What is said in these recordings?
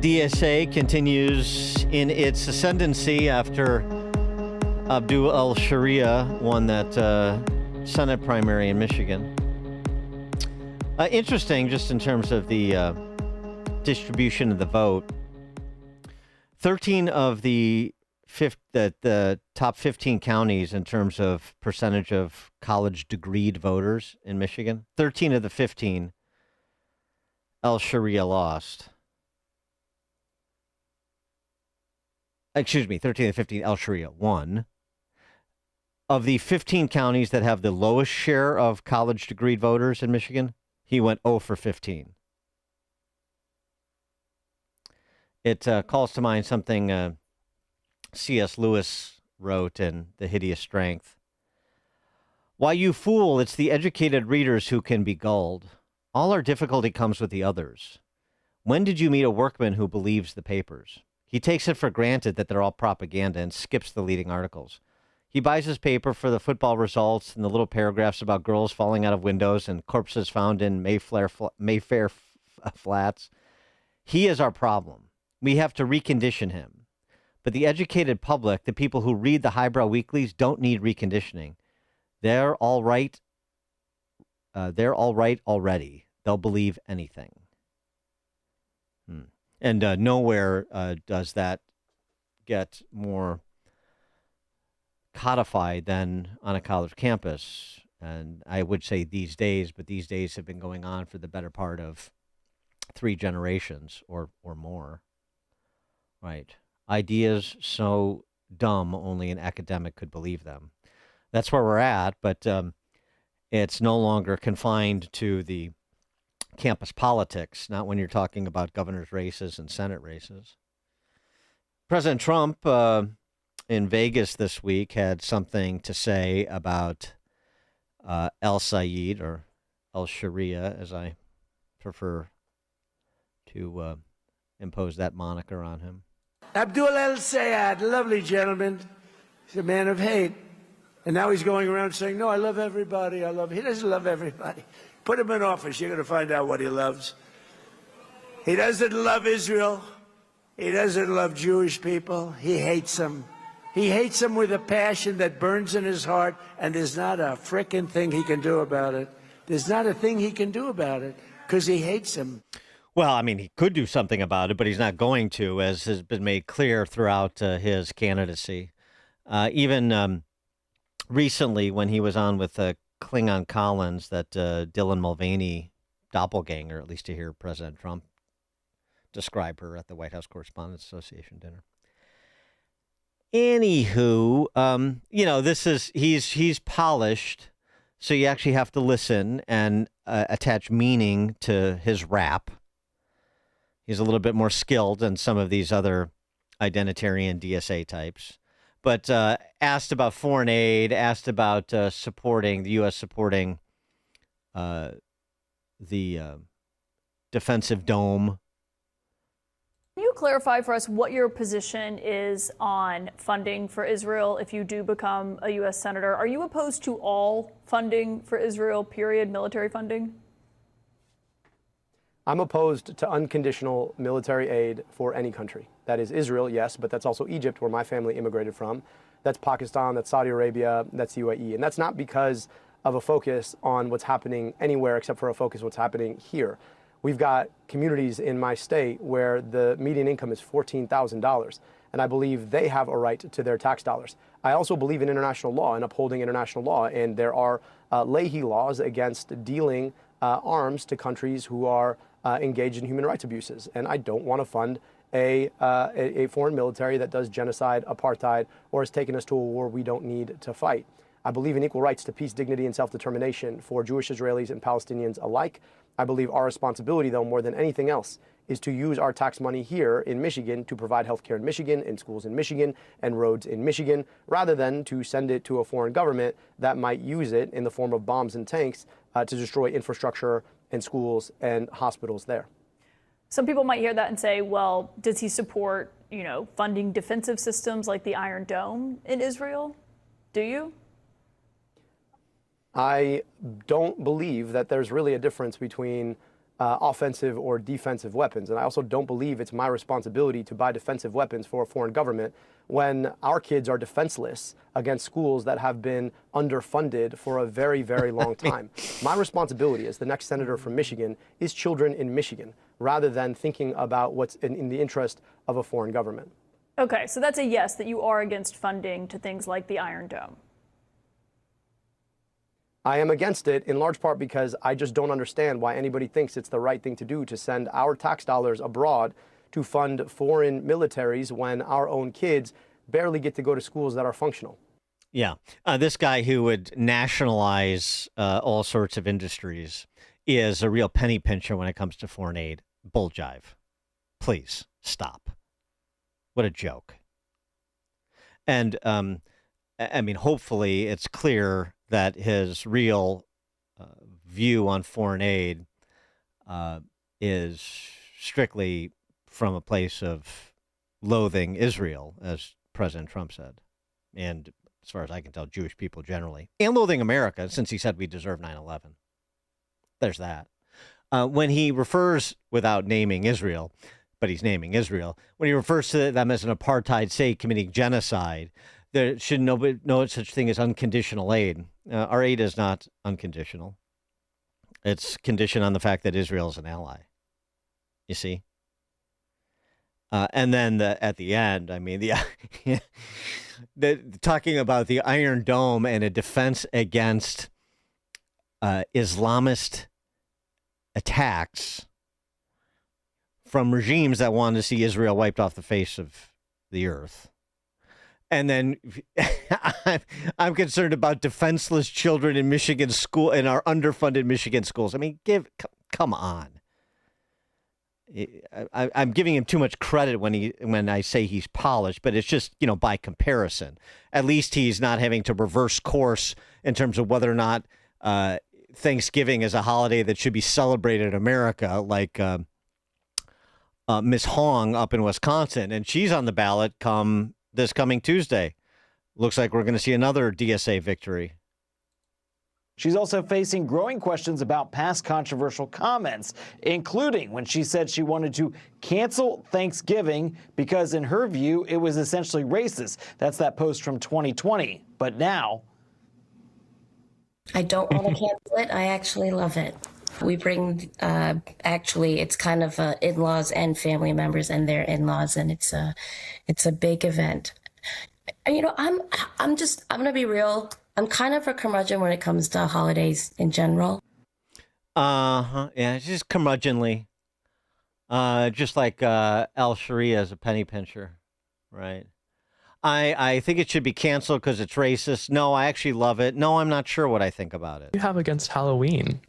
DSA continues in its ascendancy after Abdul al-Sharia won that Senate primary in Michigan. Interesting, just in terms of the distribution of the vote. 13 of the top 15 counties in terms of percentage of college degreed voters in Michigan, 13 of the 15, al-Sharia lost. Excuse me, 13 of the 15, al-Sharia won. Of the 15 counties that have the lowest share of college degreed voters in Michigan, he went 0 for 15. It calls to mind something C.S. Lewis wrote in The Hideous Strength. Why, you fool, it's the educated readers who can be gulled. All our difficulty comes with the others. When did you meet a workman who believes the papers? He takes it for granted that they're all propaganda and skips the leading articles. He buys his paper for the football results and the little paragraphs about girls falling out of windows and corpses found in Mayfair flats. He is our problem. We have to recondition him. But the educated public, the people who read the highbrow weeklies, don't need reconditioning. They're all right. They're all right already. They'll believe anything. And nowhere does that get more codified than on a college campus. And I would say these days, but these days have been going on for the better part of 3 generations or more. Right. Ideas so dumb only an academic could believe them. That's where we're at, but it's no longer confined to the campus politics, not when you're talking about governor's races and Senate races. President Trump in Vegas this week had something to say about al-Sayed, or al-Sharia, as I prefer to impose that moniker on him. Abdul al-Sayed, lovely gentleman. He's a man of hate. And now he's going around saying, no, I love everybody. He doesn't love everybody. Put him in office. You're going to find out what he loves. He doesn't love Israel. He doesn't love Jewish people. He hates them. He hates them with a passion that burns in his heart, and there's not a frickin' thing he can do about it. There's not a thing he can do about it because he hates them. Well, I mean, he could do something about it, but he's not going to, as has been made clear throughout his candidacy. Even recently, when he was on with Klingon Collins, that Dylan Mulvaney doppelganger, at least to hear President Trump describe her at the White House Correspondents Association dinner. Anywho, this is he's polished, so you actually have to listen and attach meaning to his rap. He's a little bit more skilled than some of these other identitarian DSA types. But asked about foreign aid, asked about supporting the U.S. supporting the defensive dome. Can you clarify for us what your position is on funding for Israel if you do become a U.S. Senator? Are you opposed to all funding for Israel, period, military funding? I'm opposed to unconditional military aid for any country. That is Israel, yes, but that's also Egypt, where my family immigrated from. That's Pakistan, that's Saudi Arabia, that's UAE. And that's not because of a focus on what's happening anywhere except for a focus on what's happening here. We've got communities in my state where the median income is $14,000, and I believe they have a right to their tax dollars. I also believe in international law and upholding international law, and there are Leahy laws against dealing arms to countries who are engaged in human rights abuses. And I don't want to fund a foreign military that does genocide, apartheid, or has taken us to a war we don't need to fight. I believe in equal rights to peace, dignity, and self-determination for Jewish Israelis and Palestinians alike. I believe our responsibility, though, more than anything else, is to use our tax money here in Michigan to provide health care in Michigan, in schools in Michigan, and roads in Michigan, rather than to send it to a foreign government that might use it in the form of bombs and tanks to destroy infrastructure and schools and hospitals there. Some people might hear that and say, well, does he support, funding defensive systems like the Iron Dome in Israel? Do you? I don't believe that there's really a difference between offensive or defensive weapons. And I also don't believe it's my responsibility to buy defensive weapons for a foreign government when our kids are defenseless against schools that have been underfunded for a very, very long time. My responsibility as the next senator from Michigan is children in Michigan, rather than thinking about what's in the interest of a foreign government. Okay, so that's a yes, that you are against funding to things like the Iron Dome. I am against it in large part because I just don't understand why anybody thinks it's the right thing to do to send our tax dollars abroad to fund foreign militaries when our own kids barely get to go to schools that are functional. Yeah. This guy who would nationalize all sorts of industries is a real penny pincher when it comes to foreign aid. Bull jive. Please stop. What a joke. And I mean, hopefully it's clear that his real view on foreign aid is strictly from a place of loathing Israel, as President Trump said, and as far as I can tell, Jewish people generally, and loathing America, since he said we deserve 9/11. There's that. When he refers, without naming Israel, but he's naming Israel, when he refers to them as an apartheid state committing genocide, there should no such thing as unconditional aid. Our aid is not unconditional. It's conditioned on the fact that Israel is an ally. You see? And then at the end, I mean, talking about the Iron Dome and a defense against Islamist attacks from regimes that want to see Israel wiped off the face of the earth. And then I'm concerned about defenseless children in Michigan school, in our underfunded Michigan schools. I mean, come on. I'm giving him too much credit when I say he's polished, but it's just, by comparison. At least he's not having to reverse course in terms of whether or not Thanksgiving is a holiday that should be celebrated in America, like Miss Hong up in Wisconsin, and she's on the ballot this coming Tuesday. Looks like we're going to see another DSA victory. She's also facing growing questions about past controversial comments, including when she said she wanted to cancel Thanksgiving because, in her view, it was essentially racist. That's that post from 2020. But now, I don't want to cancel it. I actually love it. We bring, it's kind of in-laws and family members and their in-laws, and it's a big event. I'm going to be real. I'm kind of a curmudgeon when it comes to holidays in general. Yeah, it's just curmudgeonly. Just like Al Sharia is a penny pincher, right? I think it should be canceled because it's racist. No, I actually love it. No, I'm not sure what I think about it. You have against Halloween?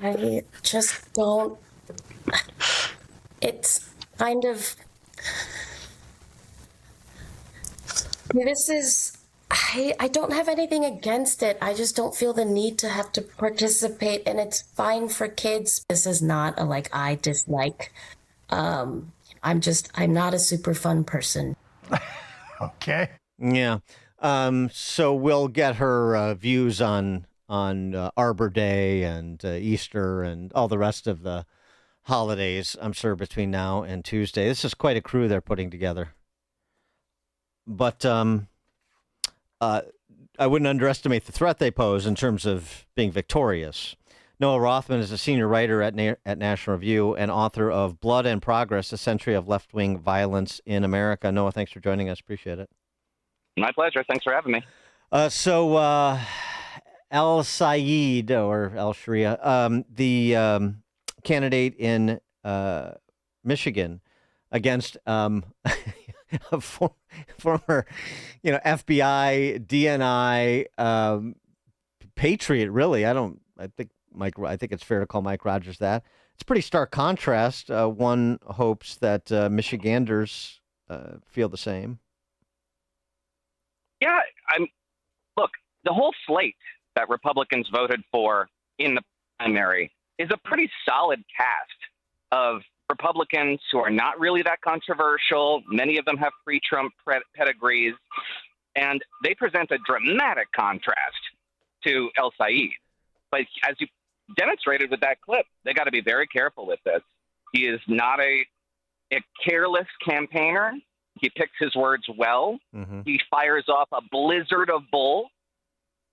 I just don't. It's kind of. I don't have anything against it. I just don't feel the need to have to participate, and it's fine for kids. This is not a I dislike. I'm not a super fun person. Okay. Yeah. So we'll get her views on Arbor Day and Easter and all the rest of the holidays, I'm sure, between now and Tuesday. This is quite a crew they're putting together. But I wouldn't underestimate the threat they pose in terms of being victorious. Noah Rothman is a senior writer at National Review and author of Blood and Progress, A Century of Left-Wing Violence in America. Noah, thanks for joining us. Appreciate it. My pleasure. Thanks for having me. So Al Sayed, or Al Sharia, the candidate in Michigan against a former, FBI, DNI patriot, really. I think it's fair to call Mike Rogers that. It's a pretty stark contrast. One hopes that Michiganders feel the same. Yeah, look, the whole slate that Republicans voted for in the primary is a pretty solid cast of Republicans who are not really that controversial. Many of them have pre-Trump pedigrees, and they present a dramatic contrast to El Sayed. But as you demonstrated with that clip. They got to be very careful with this. He is not a careless campaigner. He picks his words well. Mm-hmm. He fires off a blizzard of bull.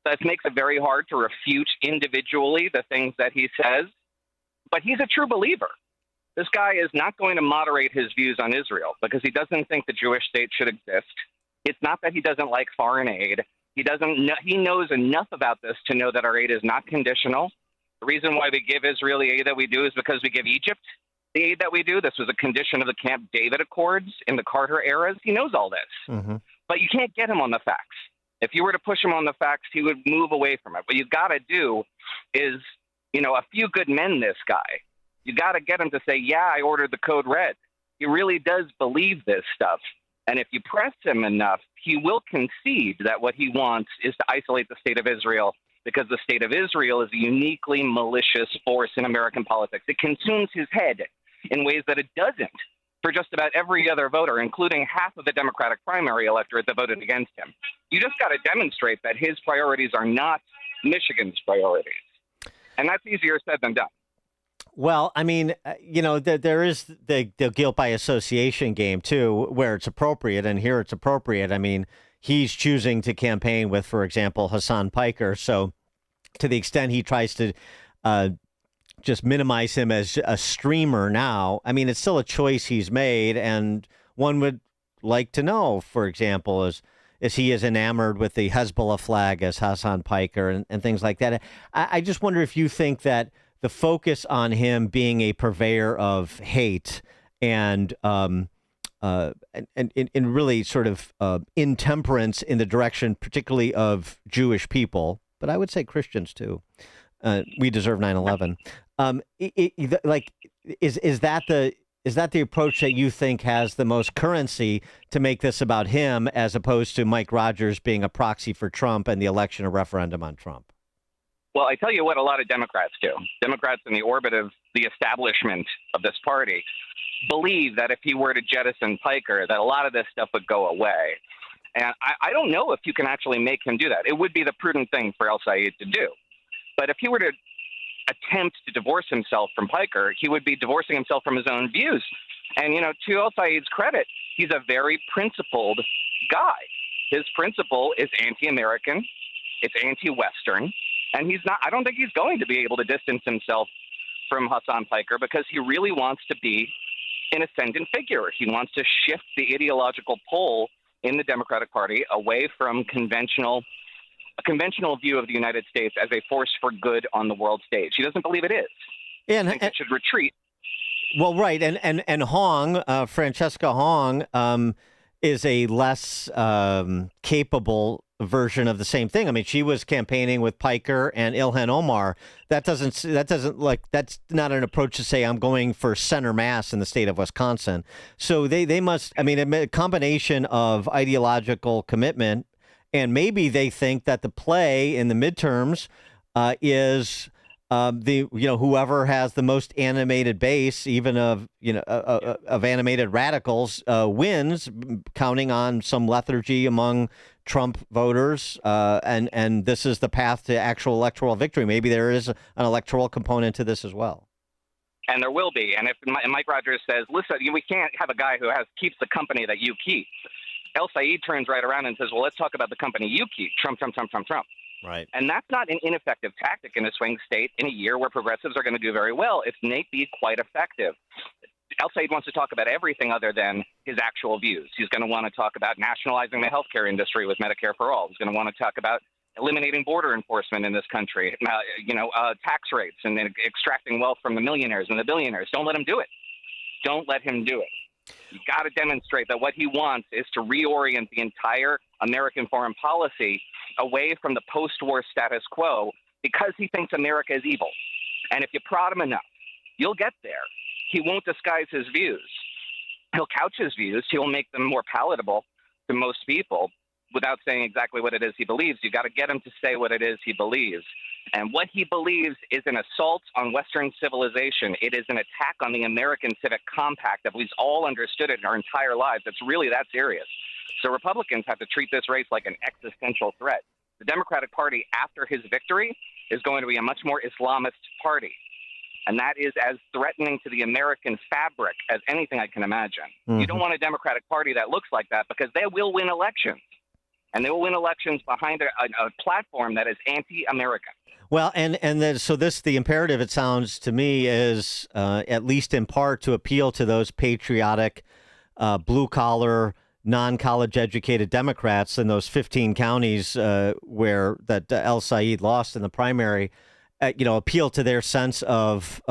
That makes it very hard to refute individually the things that he says. But he's a true believer. This guy is not going to moderate his views on Israel because he doesn't think the Jewish state should exist. It's not that he doesn't like foreign aid. He knows enough about this to know that our aid is not conditional. The reason why we give Israel the aid that we do is because we give Egypt the aid that we do. This was a condition of the Camp David Accords in the Carter eras. He knows all this. Mm-hmm. But you can't get him on the facts. If you were to push him on the facts, he would move away from it. What you've got to do is, a few good men, this guy. You got to get him to say, yeah, I ordered the code red. He really does believe this stuff. And if you press him enough, he will concede that what he wants is to isolate the state of Israel because the state of Israel is a uniquely malicious force in American politics. It consumes his head in ways that it doesn't for just about every other voter, including half of the Democratic primary electorate that voted against him. You just got to demonstrate that his priorities are not Michigan's priorities. And that's easier said than done. Well, I mean, there is the guilt by association game, too, where it's appropriate. And here it's appropriate. I mean, he's choosing to campaign with, for example, Hassan Piker. So to the extent he tries to just minimize him as a streamer now, I mean, it's still a choice he's made. And one would like to know, for example, is he as enamored with the Hezbollah flag as Hassan Piker and things like that. I just wonder if you think that the focus on him being a purveyor of hate and really sort of intemperance in the direction, particularly of Jewish people, but I would say Christians too. We deserve 9/11. Is that the approach that you think has the most currency to make this about him, as opposed to Mike Rogers being a proxy for Trump and the election or referendum on Trump? Well, I tell you what a lot of Democrats do. Democrats in the orbit of the establishment of this party believe that if he were to jettison Piker, that a lot of this stuff would go away. And I don't know if you can actually make him do that. It would be the prudent thing for El Sayed to do. But if he were to attempt to divorce himself from Piker, he would be divorcing himself from his own views. And, to El Sayed's credit, he's a very principled guy. His principle is anti-American. It's anti-Western. And I don't think he's going to be able to distance himself from Hassan Piker because he really wants to be an ascendant figure. He wants to shift the ideological pole in the Democratic Party away from a conventional view of the United States as a force for good on the world stage. He doesn't believe it is. Yeah, he thinks it should retreat. Well, right. And Hong, Francesca Hong, is a less capable version of the same thing. I mean, she was campaigning with Piker and Ilhan Omar. That's not an approach to say I'm going for center mass in the state of Wisconsin. So they must, I mean, a combination of ideological commitment, and maybe they think that the play in the midterms is whoever has the most animated base, even of animated radicals, wins, counting on some lethargy among Trump voters, and this is the path to actual electoral victory. Maybe there is an electoral component to this as well. And there will be. And if Mike Rogers says, listen, we can't have a guy who keeps the company that you keep. El Sayed turns right around and says, well, let's talk about the company you keep. Trump, Trump, Trump, Trump, Trump. Right. And that's not an ineffective tactic in a swing state in a year where progressives are going to do very well. It may be quite effective. El Sayed wants to talk about everything other than his actual views. He's going to want to talk about nationalizing the healthcare industry with Medicare for all. He's going to want to talk about eliminating border enforcement in this country, tax rates and extracting wealth from the millionaires and the billionaires. Don't let him do it. Don't let him do it. You've got to demonstrate that what he wants is to reorient the entire American foreign policy away from the post-war status quo because he thinks America is evil. And if you prod him enough, you'll get there. He won't disguise his views. He'll couch his views. He'll make them more palatable to most people without saying exactly what it is he believes. You've got to get him to say what it is he believes. And what he believes is an assault on Western civilization. It is an attack on the American civic compact that we've all understood it in our entire lives. It's really that serious. So Republicans have to treat this race like an existential threat. The Democratic Party, after his victory, is going to be a much more Islamist party. And that is as threatening to the American fabric as anything I can imagine. Mm-hmm. You don't want a Democratic Party that looks like that, because they will win elections. And they will win elections behind a platform that is anti-American. Well, the imperative, it sounds to me, is at least in part to appeal to those patriotic, blue-collar, non-college educated Democrats in those 15 counties where that El Said lost in the primary. Appeal to their sense of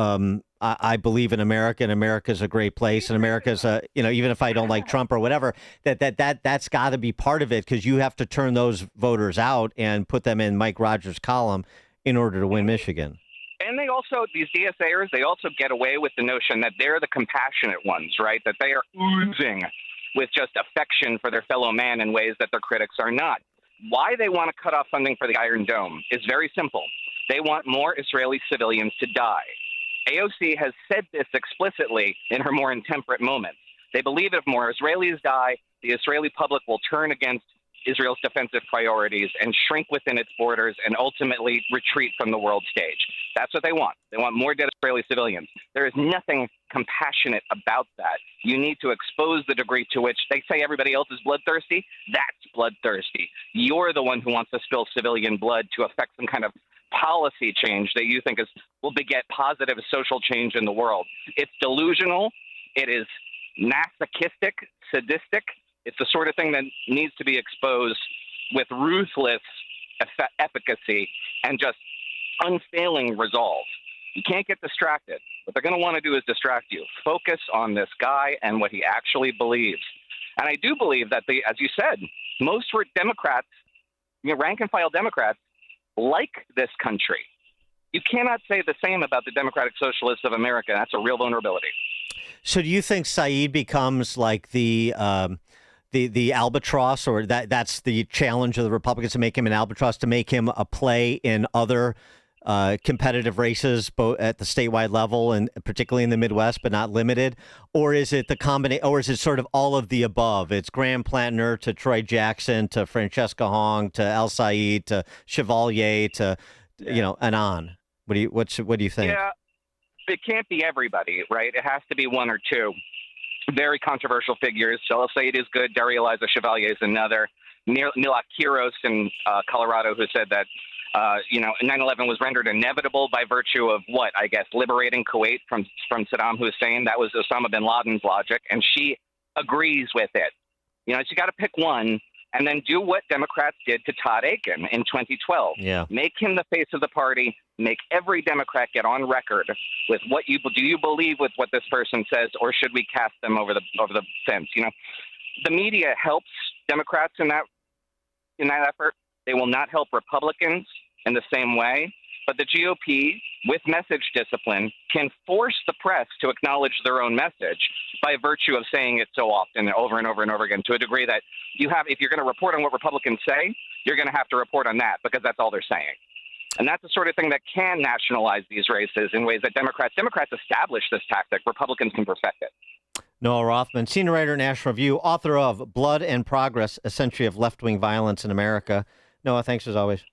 I believe in America, and America's a great place, and America's even if I don't like Trump or whatever, that's got to be part of it, because you have to turn those voters out and put them in Mike Rogers' column in order to win Michigan. And they also, these DSAers, they also get away with the notion that they're the compassionate ones, right? That they are oozing with just affection for their fellow man in ways that their critics are not. Why they want to cut off funding for the Iron Dome is very simple. They want more Israeli civilians to die. AOC has said this explicitly in her more intemperate moments. They believe if more Israelis die, the Israeli public will turn against Israel's defensive priorities and shrink within its borders and ultimately retreat from the world stage. That's what they want. They want more dead Israeli civilians. There is nothing compassionate about that. You need to expose the degree to which they say everybody else is bloodthirsty. That's bloodthirsty. You're the one who wants to spill civilian blood to affect some kind of policy change that you think will beget positive social change in the world. It's delusional. It is masochistic, sadistic. It's the sort of thing that needs to be exposed with ruthless efficacy and just unfailing resolve. You can't get distracted. What they're going to want to do is distract you. Focus on this guy and what he actually believes. And I do believe that, as you said, most Democrats, rank and file Democrats, like this country. You cannot say the same about the Democratic Socialists of America. That's a real vulnerability. So do you think Said becomes like the albatross, or that's the challenge of the Republicans, to make him an albatross, to make him a play in other competitive races, both at the statewide level and particularly in the Midwest, but not limited? Or is it the combination, or is it sort of all of the above? It's Graham Plantner to Troy Jackson to Francesca Hong to El Said to Chevalier to and on. What do you think? Yeah, it can't be everybody, right? It has to be one or two very controversial figures. So El Said is good. Daria Eliza Chevalier is another. Mila Kiros in Colorado, who said that 9/11 was rendered inevitable by virtue of liberating Kuwait from Saddam Hussein. That was Osama bin Laden's logic, and she agrees with it. You got to pick one, and then do what Democrats did to Todd Aiken in 2012. Yeah. Make him the face of the party. Make every Democrat get on record with what do you believe with what this person says, or should we cast them over the fence? The media helps Democrats in that effort. They will not help Republicans in the same way. But the GOP, with message discipline, can force the press to acknowledge their own message by virtue of saying it so often, over and over and over again, to a degree that if you're going to report on what Republicans say, you're going to have to report on that, because that's all they're saying. And that's the sort of thing that can nationalize these races in ways that Democrats establish this tactic. Republicans can perfect it. Noah Rothman, senior writer at National Review, author of Blood and Progress, A Century of Left-Wing Violence in America. Noah, thanks as always.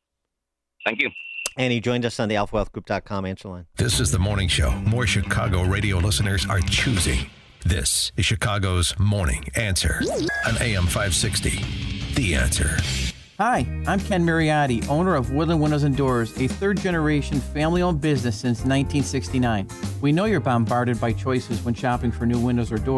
Thank you. And he joined us on the alphawealthgroup.com answer line. This is the morning show more Chicago radio listeners are choosing. This is Chicago's Morning Answer on AM 560. The Answer. Hi, I'm Ken Mariotti, owner of Woodland Windows and Doors, a third-generation family-owned business since 1969. We know you're bombarded by choices when shopping for new windows or doors.